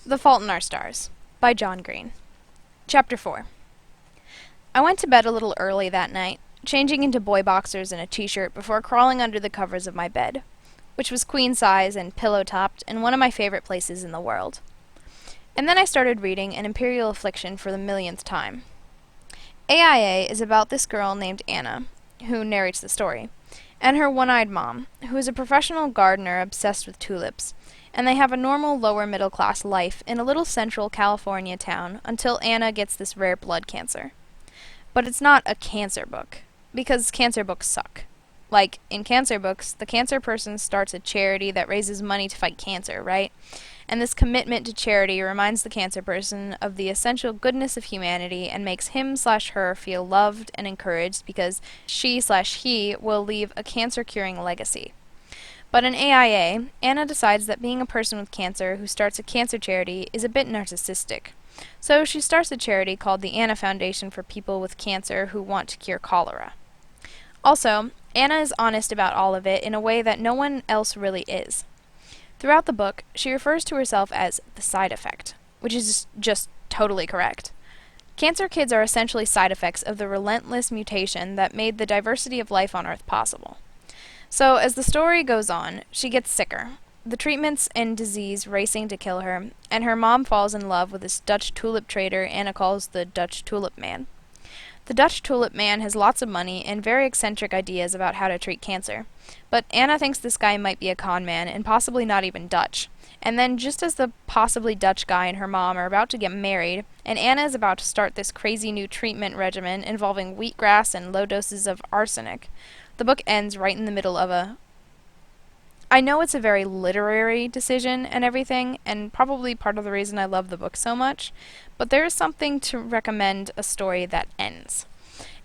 The Fault in Our Stars by John Green. Chapter 4. I went to bed a little early that night, changing into boy boxers and a t-shirt before crawling under the covers of my bed, which was queen size and pillow-topped and one of my favorite places in the world. And then I started reading An Imperial Affliction for the millionth time. AIA is about this girl named Anna, who narrates the story, and her one-eyed mom, who is a professional gardener obsessed with tulips, and they have a normal lower-middle-class life in a little central California town until Anna gets this rare blood cancer. But it's not a cancer book, because cancer books suck. Like, in cancer books, the cancer person starts a charity that raises money to fight cancer, right? And this commitment to charity reminds the cancer person of the essential goodness of humanity and makes him/her feel loved and encouraged because she/he will leave a cancer-curing legacy. But in AIA, Anna decides that being a person with cancer who starts a cancer charity is a bit narcissistic. So she starts a charity called the Anna Foundation for people with cancer who want to cure cholera. Also, Anna is honest about all of it in a way that no one else really is. Throughout the book, she refers to herself as the side effect, which is just totally correct. Cancer kids are essentially side effects of the relentless mutation that made the diversity of life on Earth possible. So, as the story goes on, she gets sicker, the treatments and disease racing to kill her, and her mom falls in love with this Dutch tulip trader Anna calls the Dutch Tulip Man. The Dutch Tulip Man has lots of money and very eccentric ideas about how to treat cancer, but Anna thinks this guy might be a con man and possibly not even Dutch. And then, just as the possibly Dutch guy and her mom are about to get married, and Anna is about to start this crazy new treatment regimen involving wheatgrass and low doses of arsenic, the book ends right in the middle of a... I know it's a very literary decision and everything, and probably part of the reason I love the book so much, but there is something to recommend a story that ends.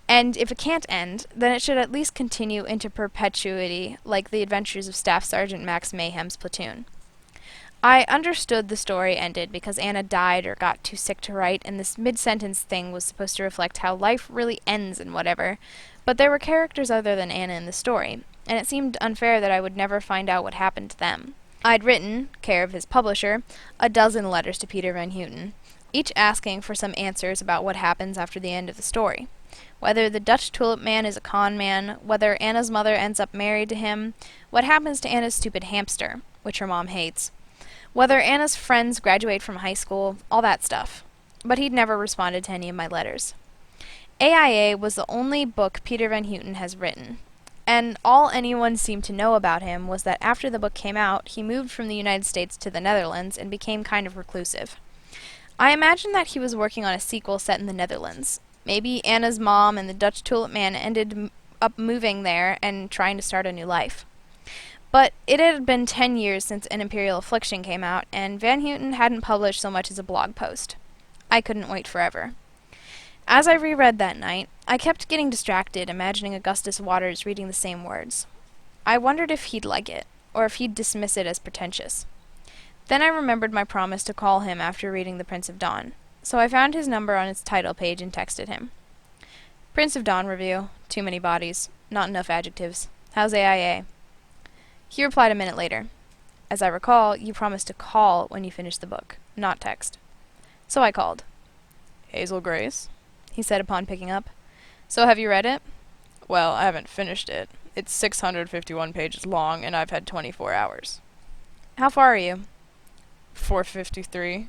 And if it can't end, then it should at least continue into perpetuity, like the adventures of Staff Sergeant Max Mayhem's platoon. I understood the story ended because Anna died or got too sick to write, and this mid-sentence thing was supposed to reflect how life really ends and whatever, but there were characters other than Anna in the story, and it seemed unfair that I would never find out what happened to them. I'd written, care of his publisher, a dozen letters to Peter Van Houten, each asking for some answers about what happens after the end of the story. Whether the Dutch Tulip Man is a con man, whether Anna's mother ends up married to him, what happens to Anna's stupid hamster, which her mom hates, whether Anna's friends graduate from high school, all that stuff. But he'd never responded to any of my letters. AIA was the only book Peter Van Houten has written, and all anyone seemed to know about him was that after the book came out, he moved from the United States to the Netherlands and became kind of reclusive. I imagine that he was working on a sequel set in the Netherlands. Maybe Anna's mom and the Dutch Tulip Man ended up moving there and trying to start a new life. But it had been 10 years since An Imperial Affliction came out, and Van Houten hadn't published so much as a blog post. I couldn't wait forever. As I reread that night, I kept getting distracted, imagining Augustus Waters reading the same words. I wondered if he'd like it, or if he'd dismiss it as pretentious. Then I remembered my promise to call him after reading The Prince of Dawn, so I found his number on its title page and texted him. Prince of Dawn review. Too many bodies. Not enough adjectives. How's AIA? He replied a minute later. As I recall, you promised to call when you finished the book, not text. So I called. Hazel Grace? He said upon picking up. So have you read it? Well, I haven't finished it. It's 651 pages long, and I've had 24 hours. How far are you? 453.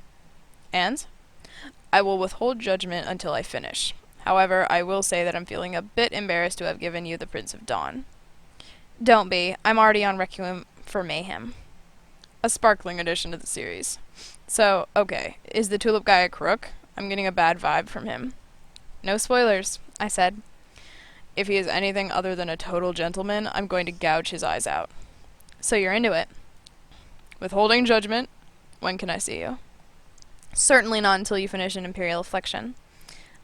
And? I will withhold judgment until I finish. However, I will say that I'm feeling a bit embarrassed to have given you The Prince of Dawn. Don't be. I'm already on Requiem for Mayhem. A sparkling addition to the series. So, okay, is the tulip guy a crook? I'm getting a bad vibe from him. No spoilers, I said. If he is anything other than a total gentleman, I'm going to gouge his eyes out. So you're into it. Withholding judgment. When can I see you? Certainly not until you finish An Imperial Affliction.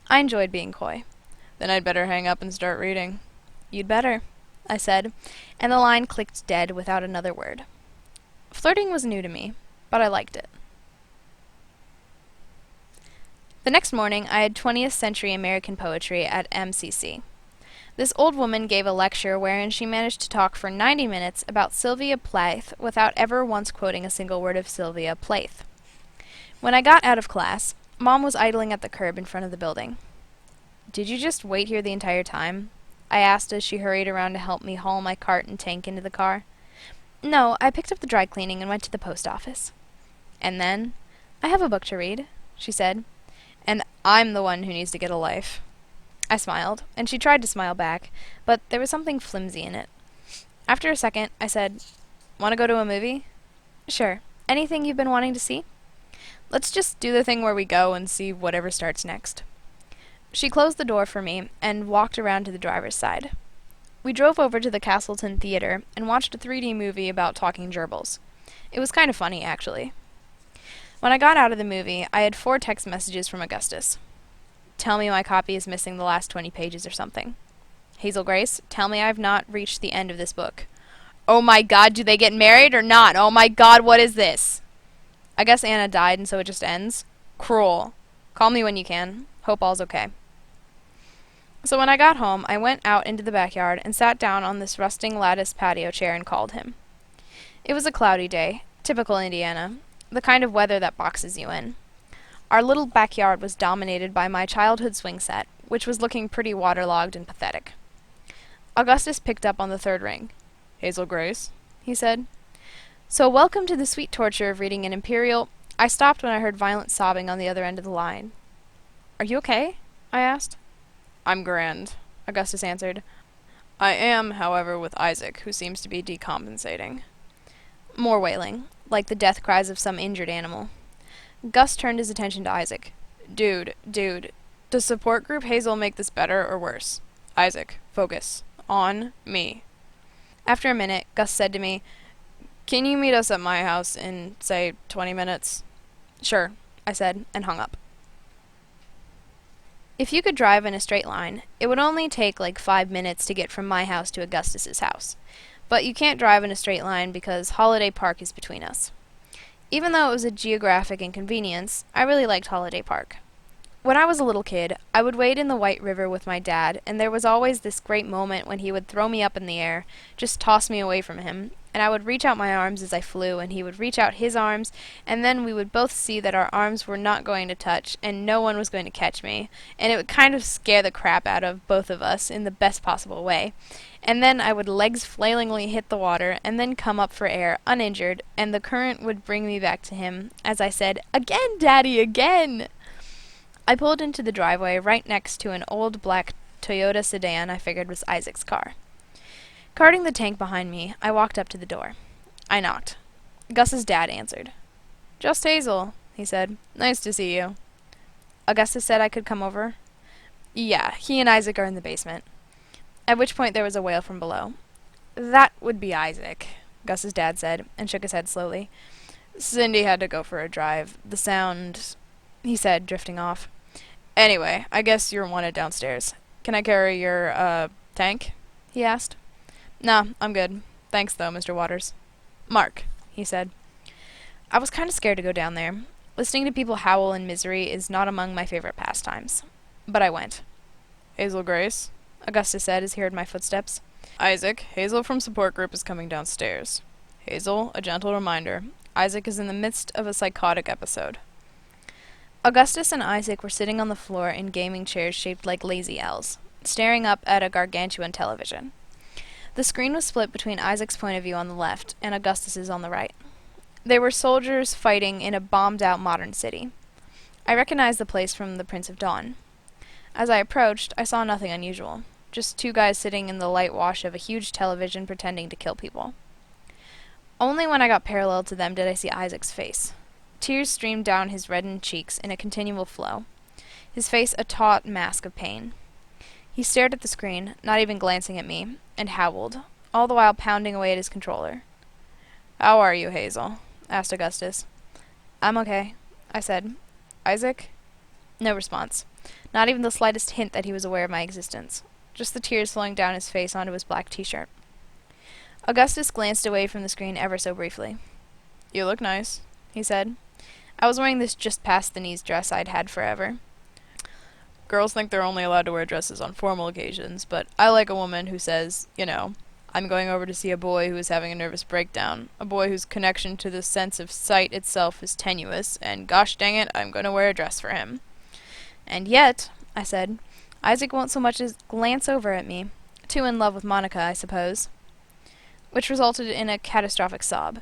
I enjoyed being coy. Then I'd better hang up and start reading. You'd better, I said, and the line clicked dead without another word. Flirting was new to me, but I liked it. The next morning, I had 20th century American poetry at MCC. This old woman gave a lecture wherein she managed to talk for 90 minutes about Sylvia Plath without ever once quoting a single word of Sylvia Plath. When I got out of class, Mom was idling at the curb in front of the building. "Did you just wait here the entire time?" I asked as she hurried around to help me haul my cart and tank into the car. "No, I picked up the dry cleaning and went to the post office." "And then?" "I have a book to read," she said. "And I'm the one who needs to get a life." I smiled, and she tried to smile back, but there was something flimsy in it. After a second, I said, "Want to go to a movie?" "Sure. Anything you've been wanting to see?" "Let's just do the thing where we go and see whatever starts next." She closed the door for me and walked around to the driver's side. We drove over to the Castleton Theater and watched a 3D movie about talking gerbils. It was kind of funny, actually. When I got out of the movie, I had 4 text messages from Augustus. "Tell me my copy is missing the last 20 pages or something." "Hazel Grace, tell me I've not reached the end of this book." "Oh my god, do they get married or not? Oh my god, what is this?" "I guess Anna died and so it just ends." "Cruel. Call me when you can. Hope all's okay." So when I got home, I went out into the backyard and sat down on this rusting lattice patio chair and called him. It was a cloudy day, typical Indiana, the kind of weather that boxes you in. Our little backyard was dominated by my childhood swing set, which was looking pretty waterlogged and pathetic. Augustus picked up on the 3rd ring. "Hazel Grace," he said. "So welcome to the sweet torture of reading an imperial—" I stopped when I heard violent sobbing on the other end of the line. "Are you okay?" I asked. "I'm grand," Augustus answered. "I am, however, with Isaac, who seems to be decompensating." More wailing, like the death cries of some injured animal. Gus turned his attention to Isaac. Dude, does support group Hazel make this better or worse? Isaac, focus. On me." After a minute, Gus said to me, "Can you meet us at my house in, say, 20 minutes? "Sure," I said, and hung up. If you could drive in a straight line, it would only take like 5 minutes to get from my house to Augustus's house. But you can't drive in a straight line because Holiday Park is between us. Even though it was a geographic inconvenience, I really liked Holiday Park. When I was a little kid, I would wade in the White River with my dad, and there was always this great moment when he would throw me up in the air, just toss me away from him, and I would reach out my arms as I flew, and he would reach out his arms, and then we would both see that our arms were not going to touch, and no one was going to catch me, and it would kind of scare the crap out of both of us in the best possible way. And then I would legs flailingly hit the water, and then come up for air, uninjured, and the current would bring me back to him, as I said, "Again, Daddy, again!" I pulled into the driveway right next to an old black Toyota sedan I figured was Isaac's car. Carting the tank behind me, I walked up to the door. I knocked. Gus's dad answered. "Just Hazel," he said. "Nice to see you." Augustus said I could come over. "Yeah, he and Isaac are in the basement." At which point there was a wail from below. "That would be Isaac," Gus's dad said, and shook his head slowly. "Cindy had to go for a drive. The sound—" he said, drifting off. "Anyway, I guess you're wanted downstairs. Can I carry your, tank?" he asked. "Nah, I'm good. Thanks, though, Mr. Waters." "Mark," he said. I was kind of scared to go down there. Listening to people howl in misery is not among my favorite pastimes. But I went. "Hazel Grace," Augustus said as he heard my footsteps. "Isaac, Hazel from support group is coming downstairs. Hazel, a gentle reminder. Isaac is in the midst of a psychotic episode." Augustus and Isaac were sitting on the floor in gaming chairs shaped like lazy L's, staring up at a gargantuan television. The screen was split between Isaac's point of view on the left and Augustus's on the right. They were soldiers fighting in a bombed-out modern city. I recognized the place from The Prince of Dawn. As I approached, I saw nothing unusual, just 2 guys sitting in the light wash of a huge television pretending to kill people. Only when I got parallel to them did I see Isaac's face. Tears streamed down his reddened cheeks in a continual flow, his face a taut mask of pain. He stared at the screen, not even glancing at me, and howled, all the while pounding away at his controller. "How are you, Hazel?" asked Augustus. "I'm okay," I said. "Isaac?" No response. Not even the slightest hint that he was aware of my existence. Just the tears flowing down his face onto his black t-shirt. Augustus glanced away from the screen ever so briefly. "You look nice," he said. I was wearing this just-past-the-knees dress I'd had forever. "Girls think they're only allowed to wear dresses on formal occasions, but I like a woman who says, you know, I'm going over to see a boy who is having a nervous breakdown, a boy whose connection to the sense of sight itself is tenuous, and gosh dang it, I'm going to wear a dress for him." "And yet," I said, "Isaac won't so much as glance over at me. Too in love with Monica, I suppose." Which resulted in a catastrophic sob.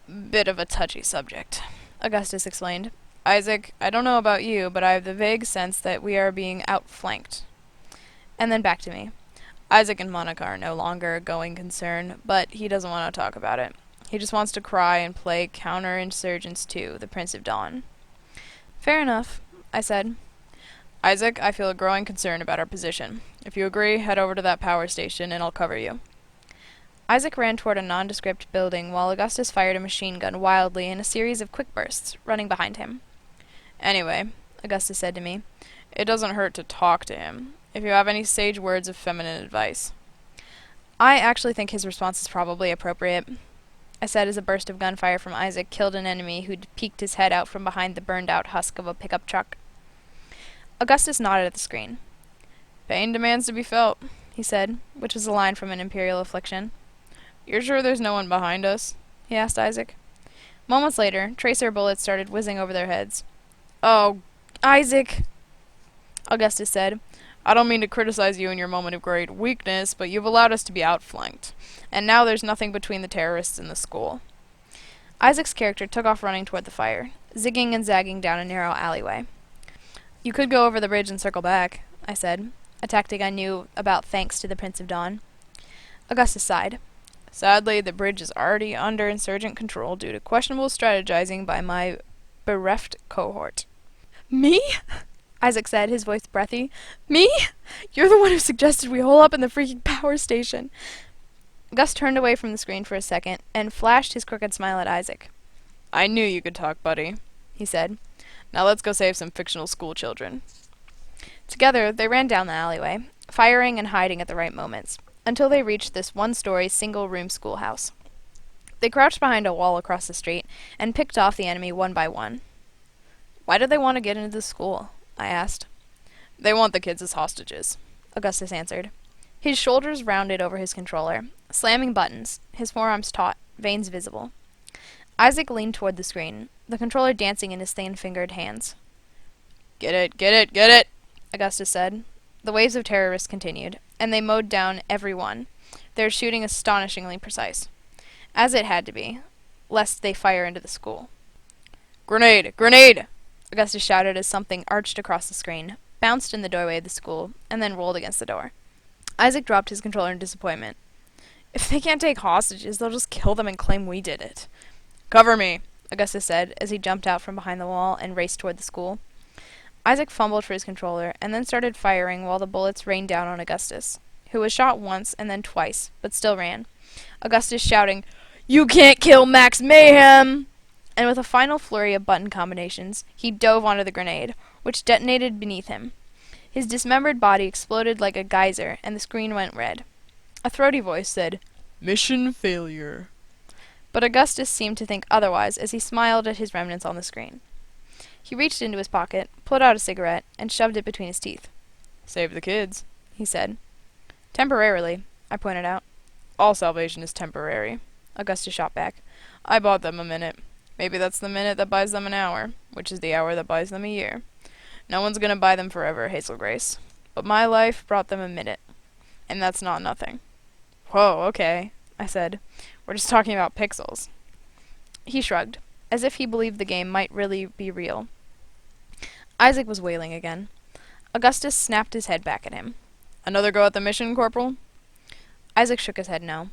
"Bit of a touchy subject," Augustus explained. "Isaac, I don't know about you, but I have the vague sense that we are being outflanked." And then back to me. Isaac and Monica are no longer a going concern, but he doesn't want to talk about it. He just wants to cry and play counterinsurgents to the Prince of Dawn. "Fair enough," I said. "Isaac, I feel a growing concern about our position. If you agree, head over to that power station and I'll cover you." Isaac ran toward a nondescript building while Augustus fired a machine gun wildly in a series of quick bursts, running behind him. "Anyway," Augustus said to me, "it doesn't hurt to talk to him. If you have any sage words of feminine advice." I actually think his response is probably appropriate, I said as a burst of gunfire from Isaac killed an enemy who'd peeked his head out from behind the burned-out husk of a pickup truck. Augustus nodded at the screen. "Pain demands to be felt," he said, which was a line from an Imperial affliction. "You're sure there's no one behind us?" he asked Isaac. Moments later, tracer bullets started whizzing over their heads. "Oh, Isaac," Augustus said, "I don't mean to criticize you in your moment of great weakness, but you've allowed us to be outflanked. And now there's nothing between the terrorists and the school." Isaac's character took off running toward the fire, zigging and zagging down a narrow alleyway. "You could go over the bridge and circle back," I said, a tactic I knew about thanks to the Prince of Dawn. Augustus sighed. "Sadly, the bridge is already under insurgent control due to questionable strategizing by my bereft cohort." "Me?" Isaac said, his voice breathy. "Me? You're the one who suggested we hole up in the freaking power station." Gus turned away from the screen for a second and flashed his crooked smile at Isaac. "I knew you could talk, buddy," he said. "Now let's go save some fictional school children." Together, they ran down the alleyway, firing and hiding at the right moments, until they reached this one-story, single-room schoolhouse. They crouched behind a wall across the street and picked off the enemy one by one. "Why do they want to get into the school?" I asked. "They want the kids as hostages," Augustus answered. His shoulders rounded over his controller, slamming buttons, his forearms taut, veins visible. Isaac leaned toward the screen, the controller dancing in his thin-fingered hands. Get it, get it, get it!" Augustus said. The waves of terrorists continued, and they mowed down every one, their shooting astonishingly precise. As it had to be, lest they fire into the school. "Grenade! Grenade!" Augustus shouted as something arched across the screen, bounced in the doorway of the school, and then rolled against the door. Isaac dropped his controller in disappointment. "If they can't take hostages, they'll just kill them and claim we did it." "Cover me," Augustus said as he jumped out from behind the wall and raced toward the school. Isaac fumbled for his controller and then started firing while the bullets rained down on Augustus, who was shot once and then twice, but still ran. Augustus shouting, "You can't kill Max Mayhem!" And with a final flurry of button combinations, he dove onto the grenade, which detonated beneath him. His dismembered body exploded like a geyser, and the screen went red. A throaty voice said, "Mission failure." But Augustus seemed to think otherwise as he smiled at his remnants on the screen. He reached into his pocket, pulled out a cigarette, and shoved it between his teeth. "Save the kids," he said. "Temporarily," I pointed out. "All salvation is temporary," Augustus shot back. "I bought them a minute. Maybe that's the minute that buys them an hour, which is the hour that buys them a year. No one's gonna buy them forever, Hazel Grace. But my life brought them a minute. And that's not nothing." "Whoa, okay," I said. "We're just talking about pixels." He shrugged, as if he believed the game might really be real. Isaac was wailing again. Augustus snapped his head back at him. "Another go at the mission, Corporal?" Isaac shook his head no.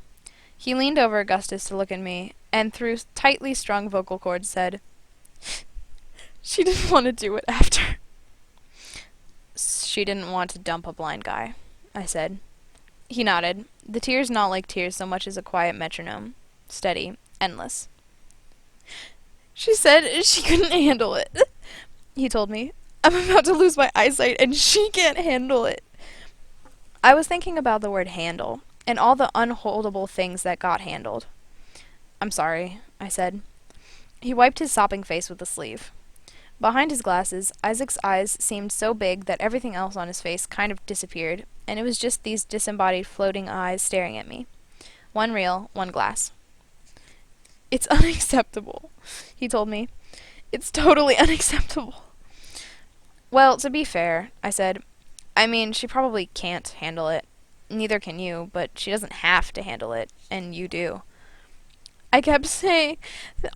He leaned over Augustus to look at me, and through tightly strung vocal cords said, "She didn't want to do it after." "She didn't want to dump a blind guy," I said. He nodded, the tears not like tears so much as a quiet metronome. Steady, endless. "She said she couldn't handle it," he told me. "I'm about to lose my eyesight, and she can't handle it." I was thinking about the word handle, and all the unholdable things that got handled. "I'm sorry," I said. He wiped his sopping face with the sleeve. Behind his glasses, Isaac's eyes seemed so big that everything else on his face kind of disappeared, and it was just these disembodied floating eyes staring at me. 1 reel, 1 glass. It's unacceptable, he told me. It's totally unacceptable. Well, to be fair, I said, I mean, she probably can't handle it. Neither can you, but she doesn't have to handle it, and you do. I kept saying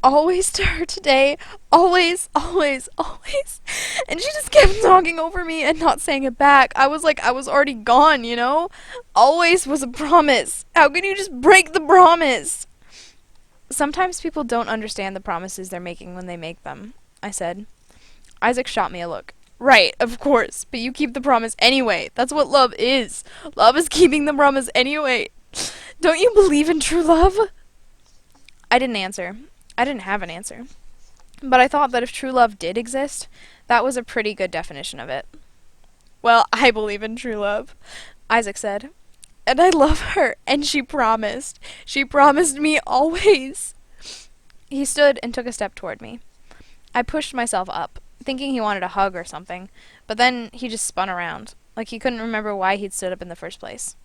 always to her today, always, always, always. And she just kept talking over me and not saying it back. I was like, I was already gone, you know? Always was a promise. How can you just break the promise? Sometimes people don't understand the promises they're making when they make them, I said. Isaac shot me a look. Right, of course, but you keep the promise anyway. That's what love is. Love is keeping the promise anyway. Don't you believe in true love? I didn't answer. I didn't have an answer. But I thought that if true love did exist, that was a pretty good definition of it. Well, I believe in true love, Isaac said. and I love her, and she promised. She promised me always. He stood and took a step toward me. I pushed myself up, thinking he wanted a hug or something, but then he just spun around, like he couldn't remember why he'd stood up in the first place.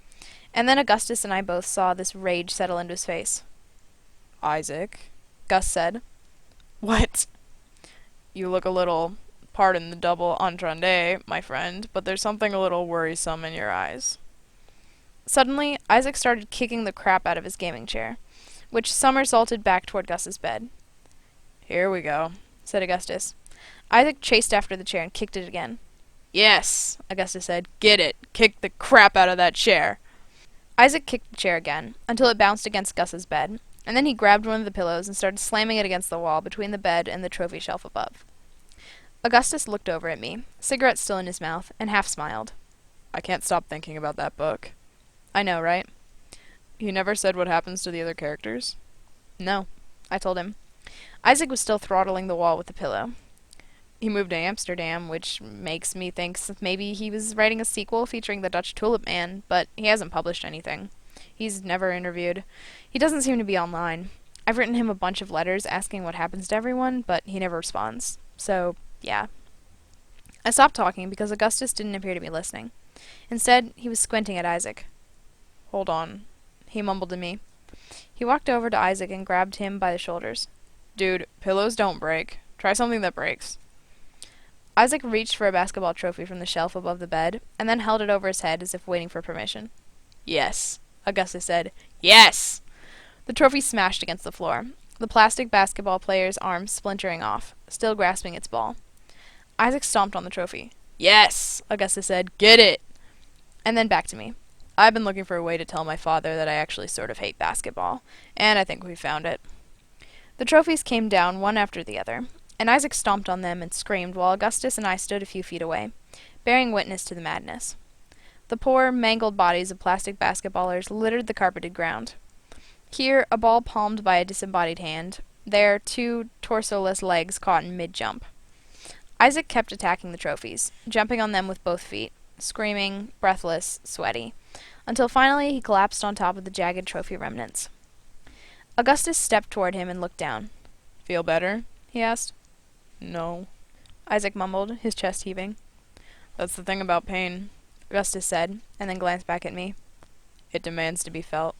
And then Augustus and I both saw this rage settle into his face. Isaac, Gus said. what? You look a little, pardon the double entendre, my friend, but there's something a little worrisome in your eyes. Suddenly, Isaac started kicking the crap out of his gaming chair, which somersaulted back toward Gus's bed. Here we go, said Augustus. Isaac chased after the chair and kicked it again. Yes, Augustus said. Get it. Kick the crap out of that chair. Isaac kicked the chair again, until it bounced against Gus's bed, and then he grabbed one of the pillows and started slamming it against the wall between the bed and the trophy shelf above. Augustus looked over at me, cigarette still in his mouth, and half smiled. I can't stop thinking about that book. I know, right? He never said what happens to the other characters? No, I told him. Isaac was still throttling the wall with the pillow. He moved to Amsterdam, which makes me think maybe he was writing a sequel featuring the Dutch Tulip Man, but he hasn't published anything. He's never interviewed. He doesn't seem to be online. I've written him a bunch of letters asking what happens to everyone, but he never responds. So, yeah. I stopped talking because Augustus didn't appear to be listening. Instead, he was squinting at Isaac. Hold on, he mumbled to me. He walked over to Isaac and grabbed him by the shoulders. Dude, pillows don't break. Try something that breaks. Isaac reached for a basketball trophy from the shelf above the bed, and then held it over his head as if waiting for permission. Yes, Augustus said. yes! The trophy smashed against the floor, the plastic basketball player's arm splintering off, still grasping its ball. Isaac stomped on the trophy. Yes, Augustus said. Get it! And then back to me. I've been looking for a way to tell my father that I actually sort of hate basketball, and I think we found it. The trophies came down one after the other, and Isaac stomped on them and screamed while Augustus and I stood a few feet away, bearing witness to the madness. The poor, mangled bodies of plastic basketballers littered the carpeted ground. Here, a ball palmed by a disembodied hand. There, 2 torso-less legs caught in mid-jump. Isaac kept attacking the trophies, jumping on them with both feet, screaming, breathless, sweaty, until finally he collapsed on top of the jagged trophy remnants. Augustus stepped toward him and looked down. Feel better? He asked. No. Isaac mumbled, his chest heaving. That's the thing about pain, Augustus said, and then glanced back at me. It demands to be felt.